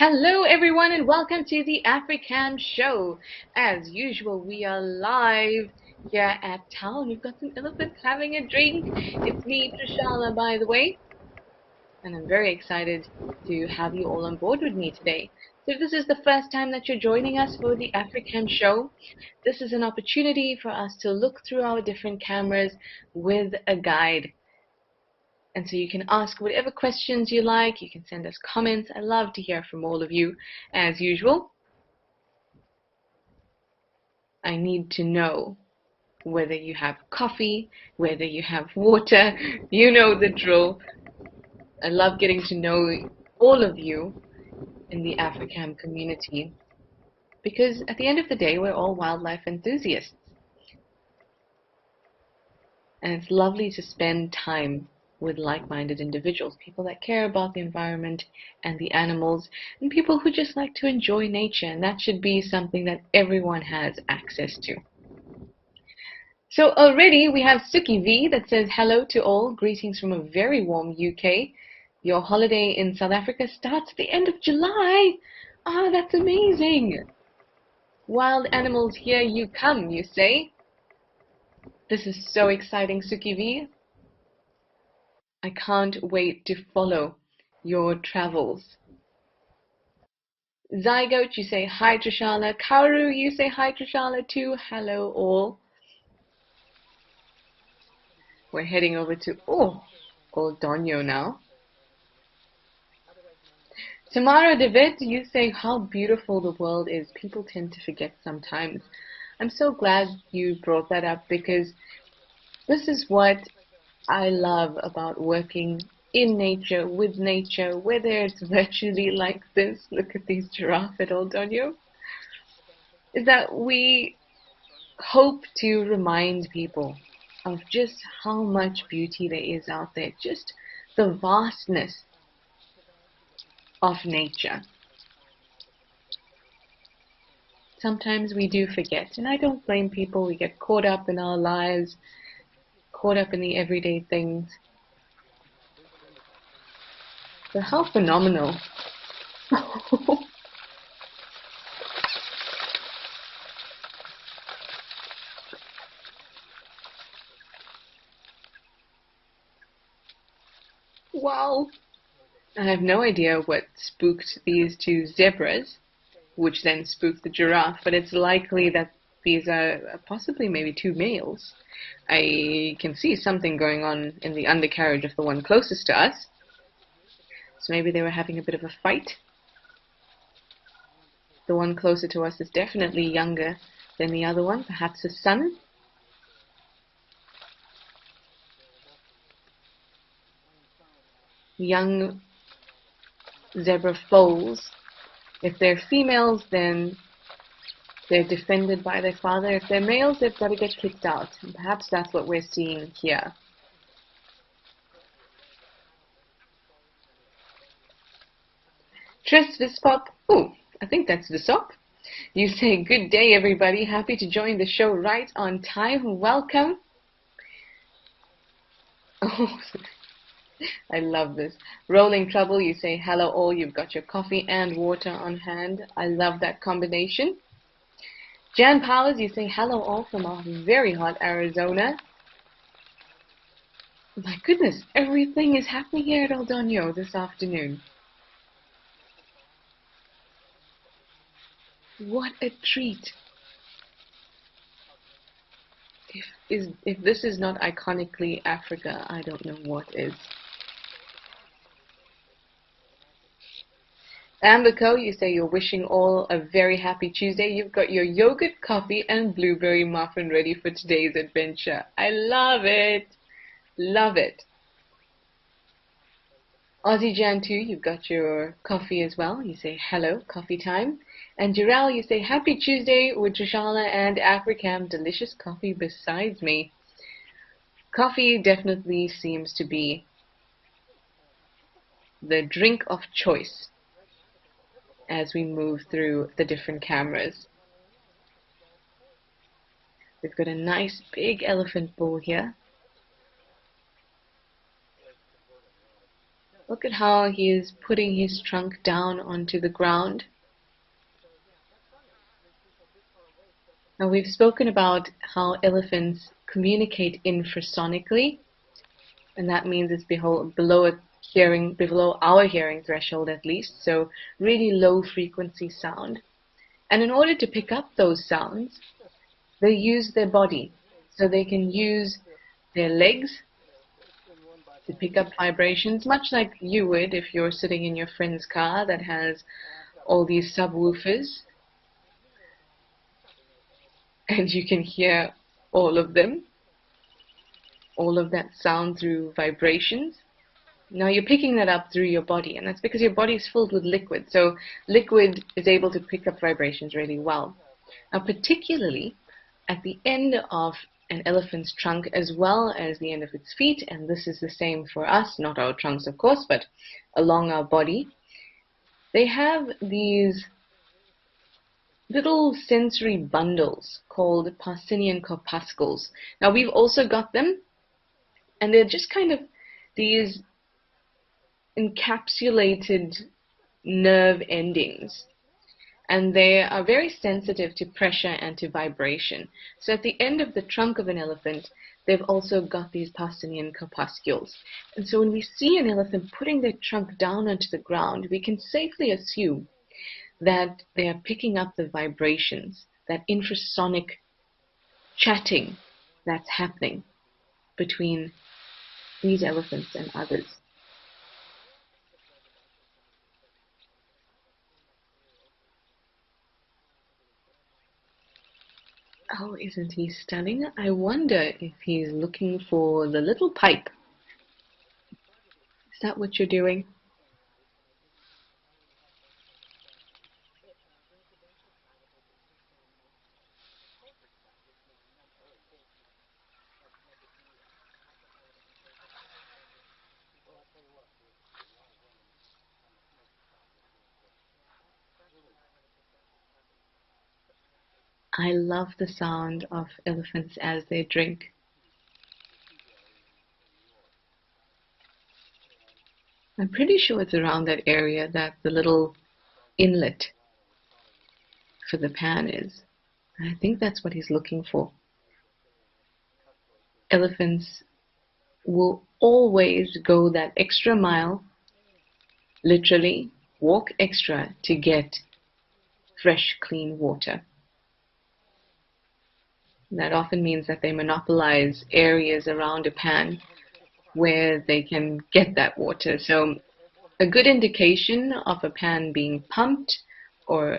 Hello everyone and welcome to the Africam show. As usual, we are live here at town. We've got some elephants having a drink. It's me, Trishala, by the way, and I'm very excited to have you all on board with me today. So if this is the first time that you're joining us for the Africam show, this is an opportunity for us to look through our different cameras with a guide. And so you can ask whatever questions you like. You can send us comments. I love to hear from all of you. As usual, I need to know whether you have coffee, whether you have water. You know the drill. I love getting to know all of you in the Africam community because at the end of the day, we're all wildlife enthusiasts. And it's lovely to spend time with like-minded individuals, people that care about the environment and the animals, and people who just like to enjoy nature, and that should be something that everyone has access to. So already we have Suki V that says hello to all, greetings from a very warm UK. Your holiday in South Africa starts at the end of July. Ah, that's amazing. Wild animals, here you come, you say? This is so exciting, Suki V. I can't wait to follow your travels. Zygote, you say hi Trishala. Kauru, you say hi Trishala too. Hello all. We're heading over to Old Donyo now. Tamara David, you say how beautiful the world is. People tend to forget sometimes. I'm so glad you brought that up because this is what I love about working in nature, with nature, whether it's virtually like this, look at these giraffe at Old Donyo, is that we hope to remind people of just how much beauty there is out there, just the vastness of nature. Sometimes we do forget, and I don't blame people. We get caught up in our lives, caught up in the everyday things. But how phenomenal. Wow. I have no idea what spooked these two zebras, which then spooked the giraffe, but it's likely that these are possibly maybe two males. I can see something going on in the undercarriage of the one closest to us. So maybe they were having a bit of a fight. The one closer to us is definitely younger than the other one, perhaps a son. Young zebra foals, if they're females, then they're defended by their father. If they're males, they've got to get kicked out. And perhaps that's what we're seeing here. Tris Vispop, I think that's Visop. You say, good day everybody, happy to join the show right on time. Welcome. Oh, I love this. Rolling Trouble, you say, hello all, you've got your coffee and water on hand. I love that combination. Jan Powers, you say, hello all from our very hot Arizona. My goodness, everything is happening here at Old Donyo this afternoon. What a treat. If this is not iconically Africa, I don't know what is. Amberco, you say you're wishing all a very happy Tuesday. You've got your yogurt, coffee, and blueberry muffin ready for today's adventure. I love it. Love it. Aussie Jan 2, you've got your coffee as well. You say hello, coffee time. And Jarell, you say happy Tuesday with Trishala and Africam. Delicious coffee besides me. Coffee definitely seems to be the drink of choice as we move through the different cameras. We've got a nice big elephant bull here. Look at how he is putting his trunk down onto the ground. Now we've spoken about how elephants communicate infrasonically, and that means it's below our hearing threshold at least, so really low frequency sound. And in order to pick up those sounds, they use their body. So they can use their legs to pick up vibrations, much like you would if you're sitting in your friend's car that has all these subwoofers, and you can hear all of them, all of that sound through vibrations. Now you're picking that up through your body, and that's because your body is filled with liquid. So liquid is able to pick up vibrations really well. Now particularly at the end of an elephant's trunk as well as the end of its feet, and this is the same for us, not our trunks of course, but along our body, they have these little sensory bundles called Pacinian corpuscles. Now we've also got them, and they're just kind of these encapsulated nerve endings, and they are very sensitive to pressure and to vibration. So at the end of the trunk of an elephant, they've also got these Pacinian corpuscles. And so when we see an elephant putting their trunk down onto the ground, we can safely assume that they are picking up the vibrations, that infrasonic chatting that's happening between these elephants and others. Oh, isn't he stunning? I wonder if he's looking for the little pipe. Is that what you're doing? I love the sound of elephants as they drink. I'm pretty sure it's around that area that the little inlet for the pan is. I think that's what he's looking for. Elephants will always go that extra mile, literally walk extra to get fresh, clean water. That often means that they monopolize areas around a pan where they can get that water. So a good indication of a pan being pumped or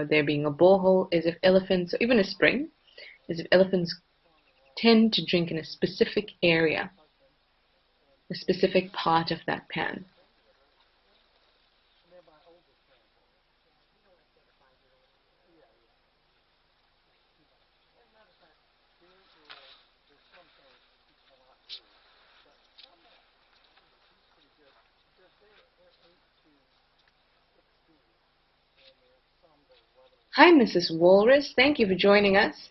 there being a borehole is if elephants, or even a spring, is if elephants tend to drink in a specific area, a specific part of that pan. Hi, Mrs. Walrus. Thank you for joining us.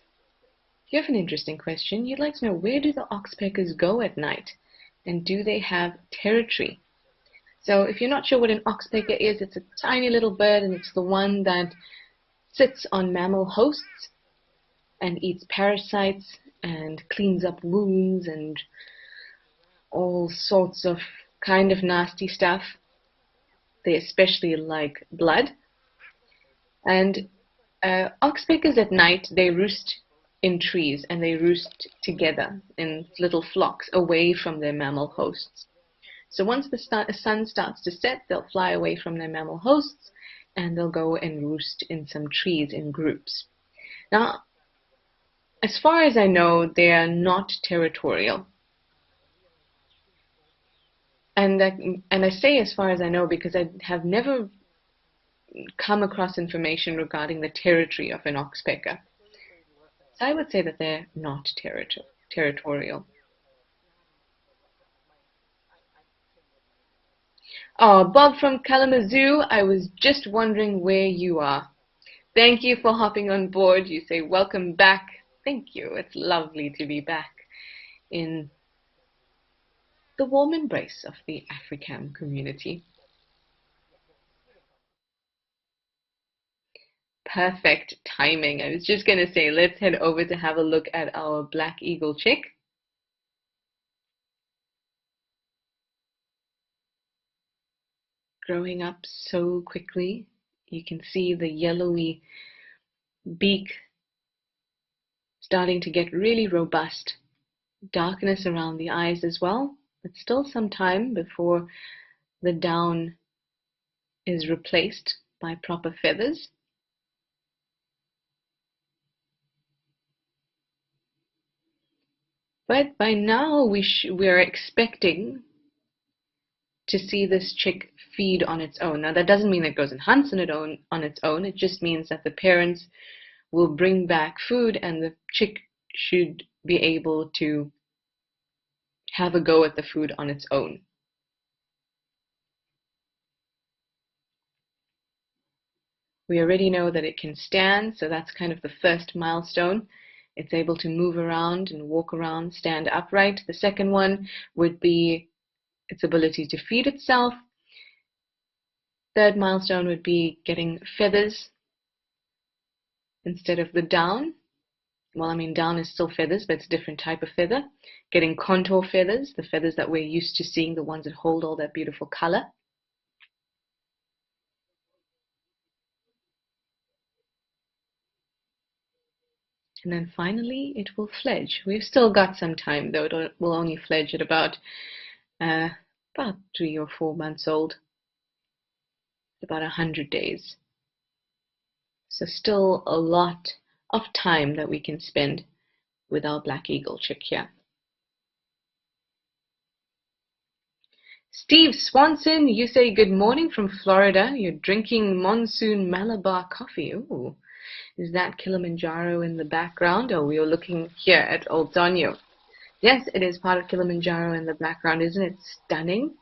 You have an interesting question. You'd like to know, where do the Oxpeckers go at night? And do they have territory? So if you're not sure what an Oxpecker is, it's a tiny little bird, and it's the one that sits on mammal hosts and eats parasites and cleans up wounds and all sorts of kind of nasty stuff. They especially like blood. And Oxpeckers at night, they roost in trees, and they roost together in little flocks away from their mammal hosts. So once the sun starts to set, they'll fly away from their mammal hosts, and they'll go and roost in some trees in groups. Now, as far as I know, they are not territorial. And I say as far as I know because I have never come across information regarding the territory of an Oxpecker. So I would say that they're not territorial. Oh, Bob from Kalamazoo, I was just wondering where you are. Thank you for hopping on board. You say welcome back. Thank you. It's lovely to be back in the warm embrace of the Africam community. Perfect timing. I was just going to say, let's head over to have a look at our black eagle chick. Growing up so quickly. You can see the yellowy beak starting to get really robust. Darkness around the eyes as well, but still some time before the down is replaced by proper feathers. But by now we're expecting to see this chick feed on its own. Now that doesn't mean it goes and hunts on its own. It just means that the parents will bring back food and the chick should be able to have a go at the food on its own. We already know that it can stand, so that's kind of the first milestone. It's able to move around and walk around, stand upright. The second one would be its ability to feed itself. Third milestone would be getting feathers instead of the down. Well, I mean, down is still feathers, but it's a different type of feather. Getting contour feathers, the feathers that we're used to seeing, the ones that hold all that beautiful color. And then finally, it will fledge. We've still got some time, though. It will only fledge at about 3 or 4 months old. About 100 days. So still a lot of time that we can spend with our black eagle chick here. Steve Swanson, you say good morning from Florida. You're drinking monsoon Malabar coffee. Ooh. Is that Kilimanjaro in the background? Oh, we are looking here at Old Donyo. Yes, it is part of Kilimanjaro in the background. Isn't it stunning?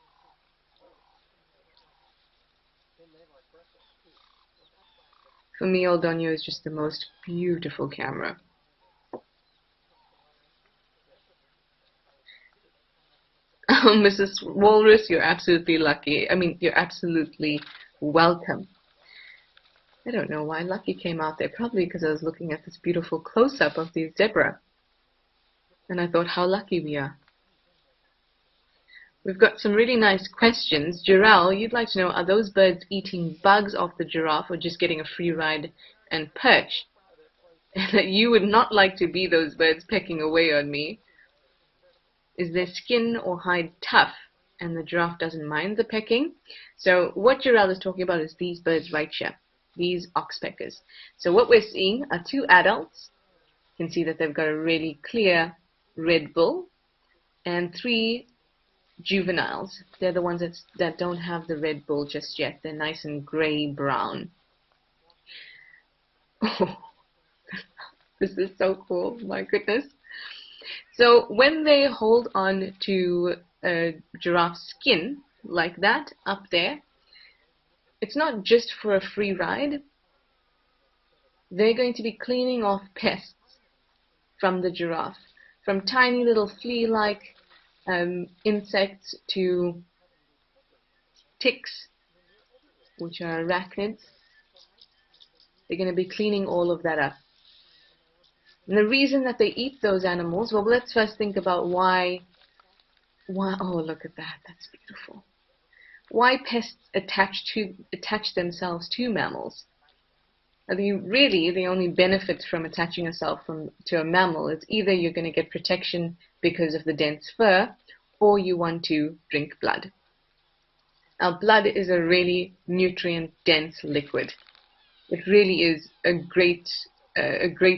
For me, Old Donyo is just the most beautiful camera. Mrs. Walrus, you're absolutely lucky. I mean, you're absolutely welcome. I don't know why Lucky came out there. Probably because I was looking at this beautiful close-up of the zebra. And I thought, how lucky we are. We've got some really nice questions. Jirel, you'd like to know, are those birds eating bugs off the giraffe or just getting a free ride and perch? You would not like to be those birds pecking away on me. Is their skin or hide tough and the giraffe doesn't mind the pecking? So what Jirel is talking about is these birds right here. These Oxpeckers. So what we're seeing are 2 adults. You can see that they've got a really clear red bill, and 3 juveniles. They're the ones that don't have the red bill just yet. They're nice and gray-brown. Oh, this is so cool. My goodness. So when they hold on to a giraffe's skin like that up there, it's not just for a free ride. They're going to be cleaning off pests from the giraffe, from tiny little flea-like insects to ticks, which are arachnids. They're going to be cleaning all of that up. And the reason that they eat those animals, well, let's first think about why, oh, look at that, that's beautiful. Why pests attach themselves to mammals? I mean, really, the only benefit from attaching yourself to a mammal is either you're going to get protection because of the dense fur, or you want to drink blood. Now, blood is a really nutrient-dense liquid. It really is a great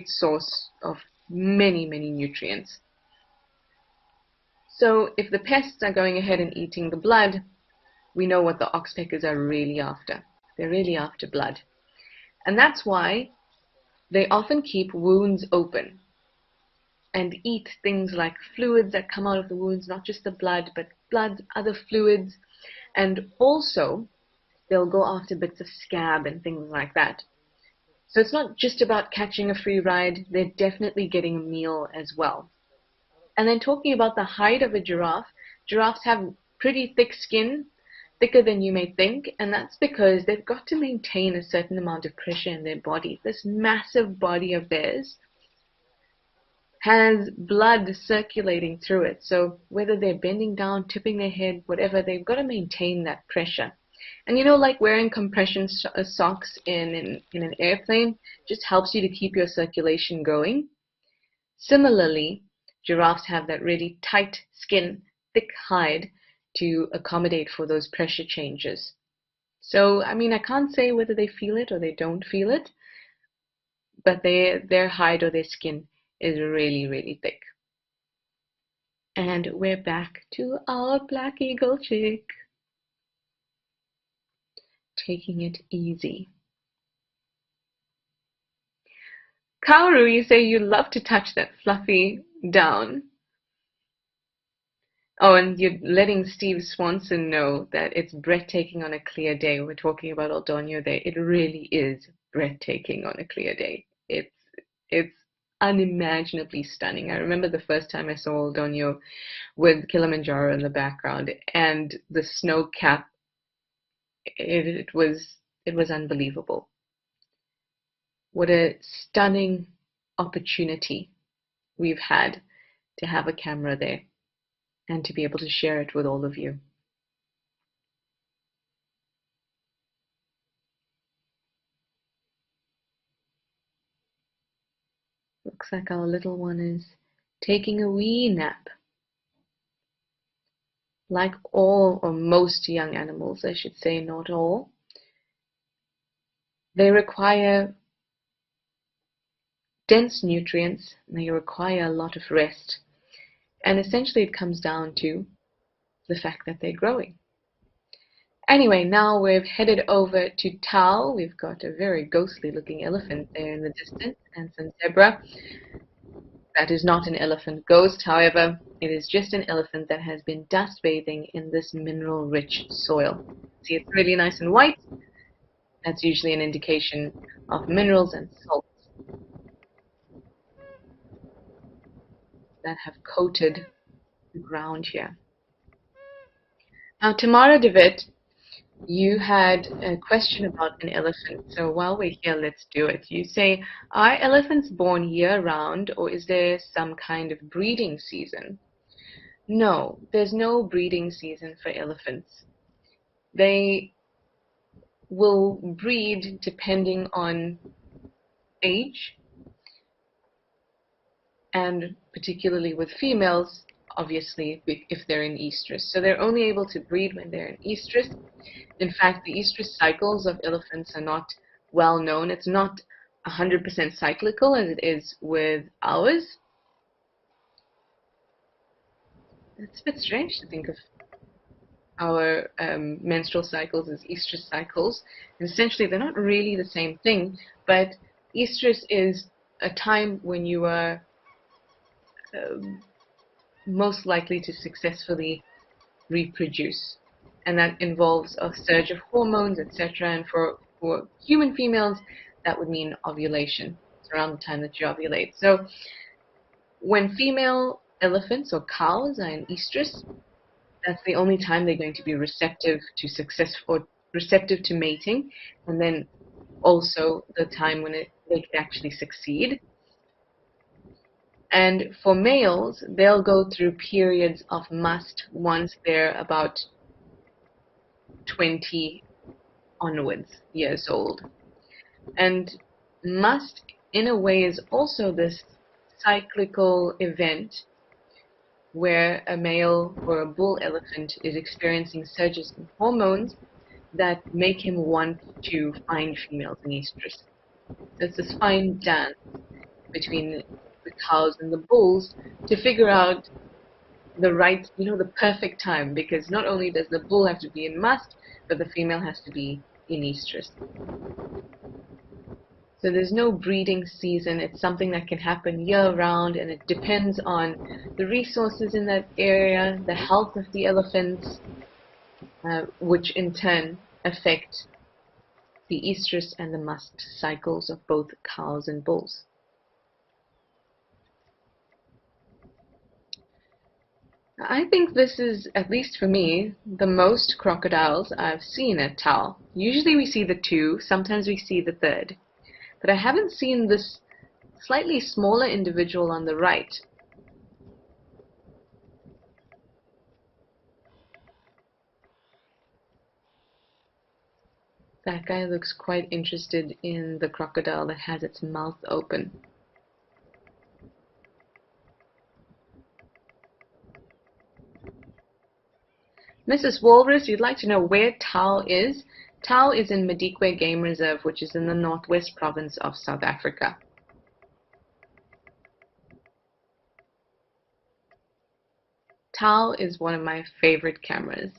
source of many, many nutrients. So if the pests are going ahead and eating the blood, we know what the Oxpeckers are really after. They're really after blood. And that's why they often keep wounds open and eat things like fluids that come out of the wounds, not just the blood, but blood, other fluids. And also, they'll go after bits of scab and things like that. So it's not just about catching a free ride, they're definitely getting a meal as well. And then talking about the hide of a giraffe, Giraffes have pretty thick skin, thicker than you may think, and that's because they've got to maintain a certain amount of pressure in their body. This massive body of theirs has blood circulating through it. So whether they're bending down, tipping their head, whatever, they've got to maintain that pressure. And you know, like wearing compression socks in an airplane just helps you to keep your circulation going. Similarly, giraffes have that really tight skin, thick hide to accommodate for those pressure changes. So, I mean, I can't say whether they feel it or they don't feel it, but their hide or their skin is really, really thick. And we're back to our black eagle chick. Taking it easy. Kaoru, you say you love to touch that fluffy down. Oh, and you're letting Steve Swanson know that it's breathtaking on a clear day. We're talking about Aldonio there. It really is breathtaking on a clear day. It's unimaginably stunning. I remember the first time I saw Aldonio with Kilimanjaro in the background and the snow cap. It was unbelievable. What a stunning opportunity we've had to have a camera there and to be able to share it with all of you. Looks like our little one is taking a wee nap. Like all or most young animals, I should say, not all, they require dense nutrients, they require a lot of rest. And essentially it comes down to the fact that they're growing. Anyway, now we've headed over to Tao. We've got a very ghostly looking elephant there in the distance and some zebra. That is not an elephant ghost, however, it is just an elephant that has been dust bathing in this mineral rich soil. See, it's really nice and white. That's usually an indication of minerals and salts that have coated the ground here. Now, Tamara DeWitt, you had a question about an elephant. So while we're here, let's do it. You say, are elephants born year-round, or is there some kind of breeding season? No, there's no breeding season for elephants. They will breed depending on age, and particularly with females, obviously, if they're in estrus. So they're only able to breed when they're in estrus. In fact, the estrus cycles of elephants are not well known. It's not 100% cyclical as it is with ours. It's a bit strange to think of our menstrual cycles as estrus cycles. And essentially, they're not really the same thing, but estrus is a time when you are most likely to successfully reproduce. And that involves a surge of hormones, etc. And for human females, that would mean ovulation. It's around the time that you ovulate. So when female elephants or cows are in estrus, that's the only time they're going to be receptive to success or receptive to mating, and then also the time when they can actually succeed. And for males, they'll go through periods of must once they're about 20 onwards years old. And must, in a way, is also this cyclical event where a male or a bull elephant is experiencing surges in hormones that make him want to find females in estrus. It's this fine dance between the cows and the bulls to figure out the right, the perfect time, because not only does the bull have to be in must, but the female has to be in estrus. So there's no breeding season. It's something that can happen year-round, and it depends on the resources in that area, the health of the elephants, which in turn affect the estrus and the must cycles of both cows and bulls. I think this is, at least for me, the most crocodiles I've seen at Tao. Usually we see the two, sometimes we see the third. But I haven't seen this slightly smaller individual on the right. That guy looks quite interested in the crocodile that has its mouth open. Mrs. Walrus, you'd like to know where Tao is? Tao is in Madikwe Game Reserve, which is in the northwest province of South Africa. Tao is one of my favorite cameras.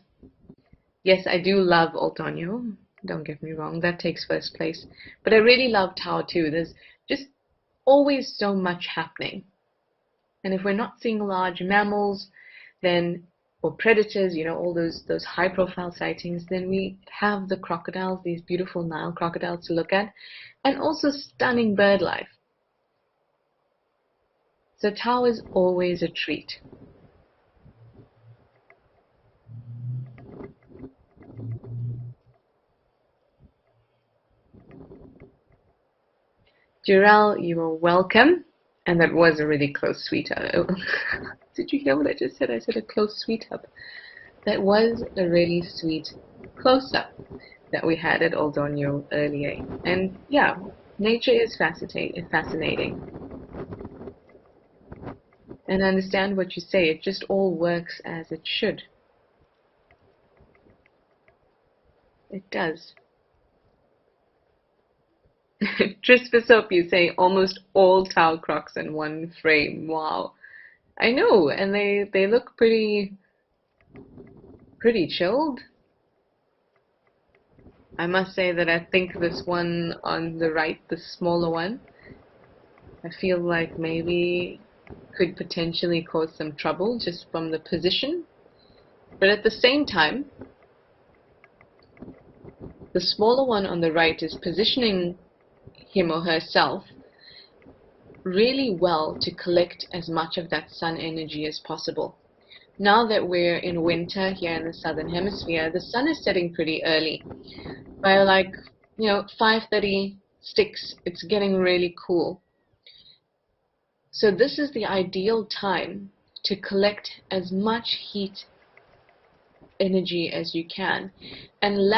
Yes, I do love Altonio. Don't get me wrong, that takes first place. But I really love Tao too. There's just always so much happening. And if we're not seeing large mammals, then or predators, all those high profile sightings, then we have the crocodiles, these beautiful Nile crocodiles to look at, and also stunning bird life. So Tao is always a treat. Jirel, you are welcome. And that was a really close sweetheart. Did you hear what I just said? I said a close sweetheart. That was a really sweet close-up that we had at Oldonyo earlier. And yeah, nature is fascinating. And I understand what you say. It just all works as it should. It does. Just for soap, you say almost all Tao crocs in one frame. Wow. I know, and they look pretty chilled. I must say that I think this one on the right, the smaller one, I feel like maybe could potentially cause some trouble just from the position. But at the same time, the smaller one on the right is positioning him or herself really well to collect as much of that sun energy as possible. Now that we're in winter here in the southern hemisphere, the sun is setting pretty early. By 5:30, 6, it's getting really cool. So this is the ideal time to collect as much heat energy as you can. And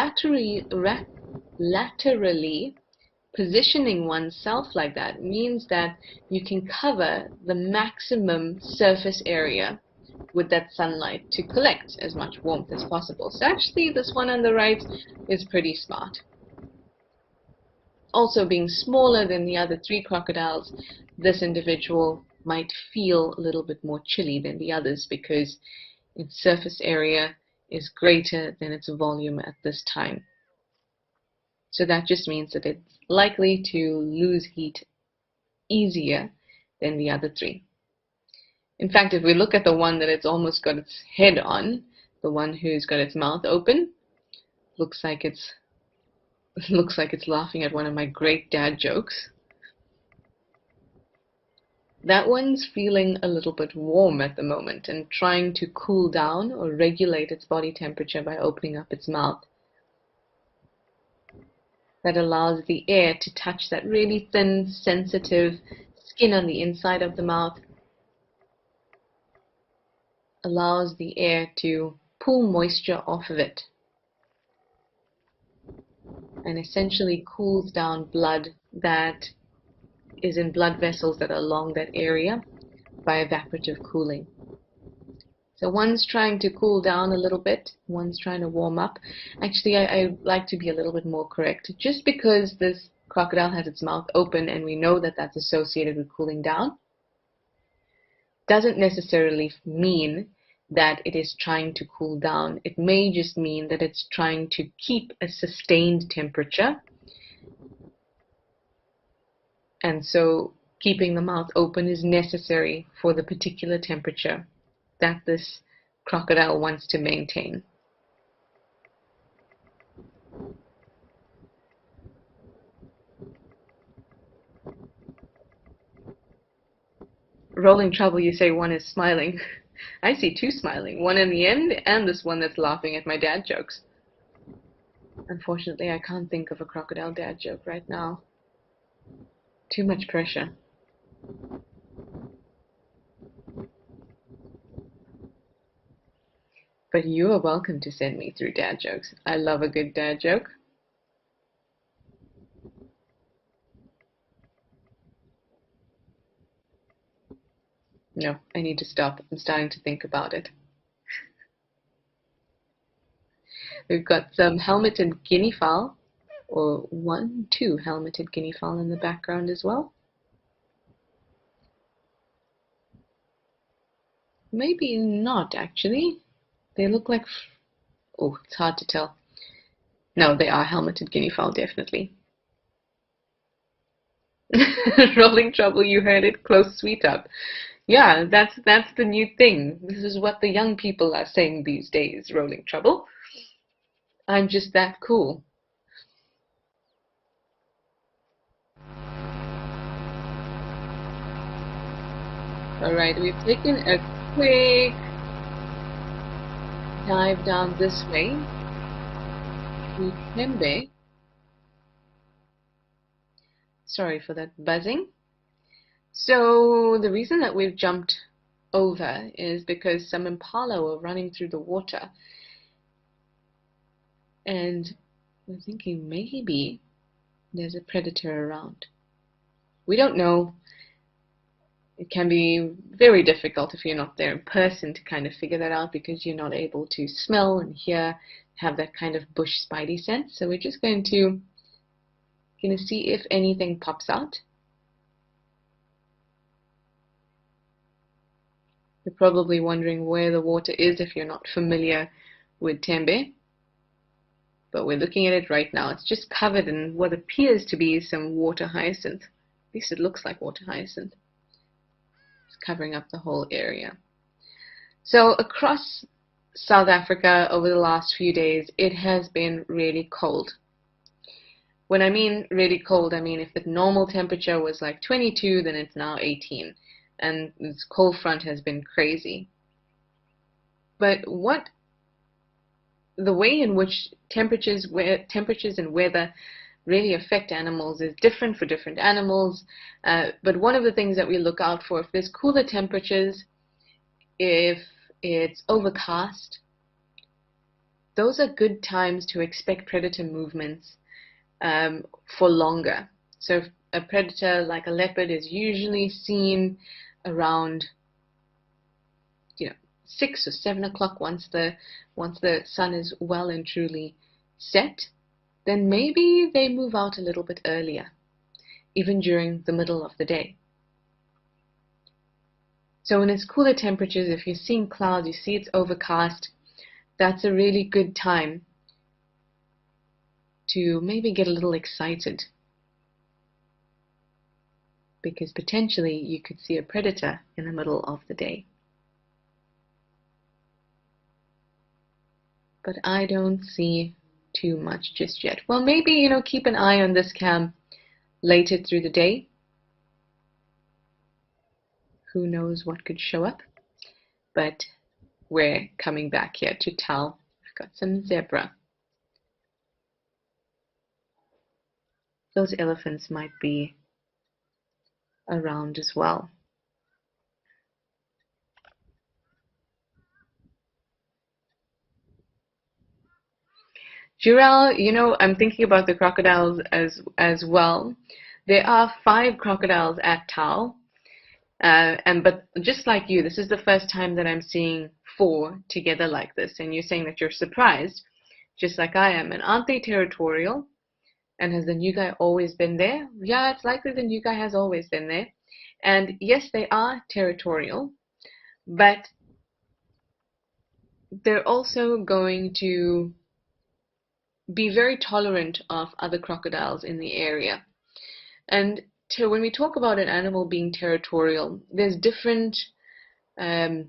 laterally positioning oneself like that means that you can cover the maximum surface area with that sunlight to collect as much warmth as possible. So actually this one on the right is pretty smart. Also, being smaller than the other three crocodiles, this individual might feel a little bit more chilly than the others because its surface area is greater than its volume at this time. So that just means that it's likely to lose heat easier than the other three. In fact, if we look at the one that it's almost got its head on, the one who's got its mouth open, looks like it's laughing at one of my great dad jokes. That one's feeling a little bit warm at the moment and trying to cool down or regulate its body temperature by opening up its mouth. That allows the air to touch that really thin, sensitive skin on the inside of the mouth, allows the air to pull moisture off of it, and essentially cools down blood that is in blood vessels that are along that area by evaporative cooling. So one's trying to cool down a little bit, one's trying to warm up. Actually, I like to be a little bit more correct. Just because this crocodile has its mouth open and we know that that's associated with cooling down, doesn't necessarily mean that it is trying to cool down. It may just mean that it's trying to keep a sustained temperature. And so keeping the mouth open is necessary for the particular temperature that this crocodile wants to maintain. Rolling trouble, you say one is smiling. I see two smiling, one in the end and this one that's laughing at my dad jokes. Unfortunately, I can't think of a crocodile dad joke right now. Too much pressure. But you are welcome to send me through dad jokes. I love a good dad joke. No, I need to stop. I'm starting to think about it. We've got some helmeted guinea fowl, or two helmeted guinea fowl in the background as well. Maybe not, actually. They look like... Oh, it's hard to tell. No, they are helmeted guinea fowl, definitely. Rolling trouble, you heard it. Close, sweet up. Yeah, that's the new thing. This is what the young people are saying these days, rolling trouble. I'm just that cool. Alright, we've taken a quick dive down this way to Tembe. Sorry for that buzzing. So the reason that we've jumped over is because some impala were running through the water, and we're thinking maybe there's a predator around. We don't know. It can be very difficult if you're not there in person to kind of figure that out, because you're not able to smell and hear, have that kind of bush spidey sense. So we're just going to see if anything pops out. You're probably wondering where the water is if you're not familiar with Tembe. But we're looking at it right now. It's just covered in what appears to be some water hyacinth. At least it looks like water hyacinth. It's covering up the whole area. So across South Africa over the last few days, it has been really cold. When I mean really cold, I mean if the normal temperature was like 22, then it's now 18. And this cold front has been crazy. But the way in which temperatures and weather really affect animals is different for different animals. But one of the things that we look out for, if there's cooler temperatures, if it's overcast, those are good times to expect predator movements for longer. So if a predator like a leopard is usually seen around 6 or 7 o'clock, once the sun is well and truly set, then maybe they move out a little bit earlier, even during the middle of the day. So when it's cooler temperatures, if you're seeing clouds, you see it's overcast, that's a really good time to maybe get a little excited, because potentially you could see a predator in the middle of the day. But I don't see too much just yet. Well, maybe, keep an eye on this cam later through the day. Who knows what could show up? But we're coming back here to tell. I've got some zebra. Those elephants might be around as well. Giraffe, I'm thinking about the crocodiles as well. There are 5 crocodiles at Tau, but just like you, this is the first time that I'm seeing 4 together like this, and you're saying that you're surprised, just like I am. And aren't they territorial? And has the new guy always been there? Yeah, it's likely the new guy has always been there. And yes, they are territorial, but they're also going to be very tolerant of other crocodiles in the area. And when we talk about an animal being territorial, there's different, I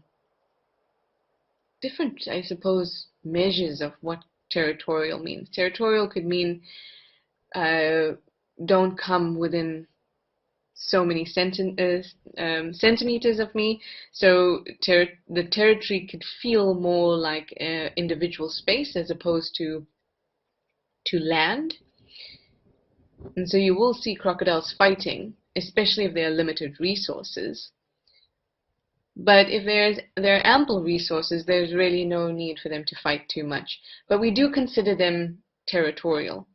suppose, measures of what territorial means. Territorial could mean don't come within so many centimeters of me, so the territory could feel more like individual space as opposed to land. And so you will see crocodiles fighting, especially if there are limited resources. But if there are ample resources, there's really no need for them to fight too much. But we do consider them territorial.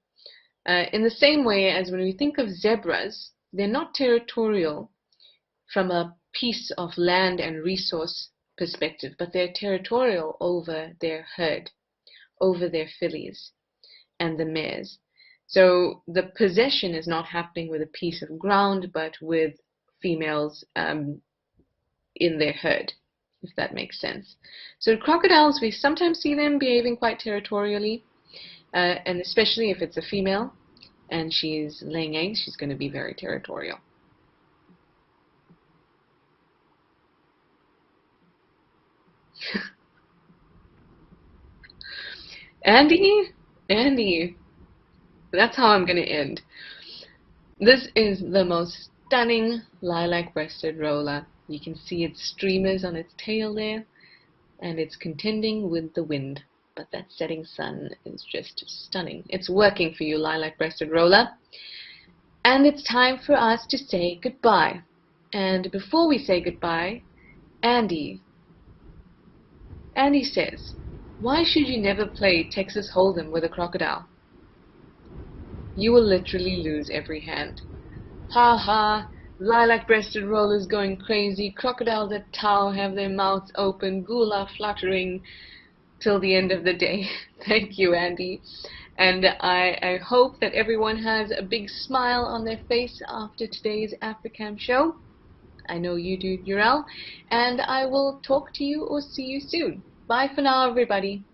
In the same way as when we think of zebras, they're not territorial from a piece of land and resource perspective, but they're territorial over their herd, over their fillies and the mares. So the possession is not happening with a piece of ground, but with females in their herd, if that makes sense. So crocodiles, we sometimes see them behaving quite territorially, and especially if it's a female and she's laying eggs, she's going to be very territorial. Andy, that's how I'm going to end. This is the most stunning lilac-breasted roller. You can see its streamers on its tail there, and it's contending with the wind. But that setting sun is just stunning. It's working for you, lilac-breasted roller. And it's time for us to say goodbye. And before we say goodbye, Andy says, why should you never play Texas Hold'em with a crocodile? You will literally lose every hand. Ha ha, lilac-breasted rollers going crazy, crocodiles at Tau have their mouths open, gula fluttering till the end of the day. Thank you, Andy. And I hope that everyone has a big smile on their face after today's Africam show. I know you do, Urel. And I will talk to you or see you soon. Bye for now, everybody.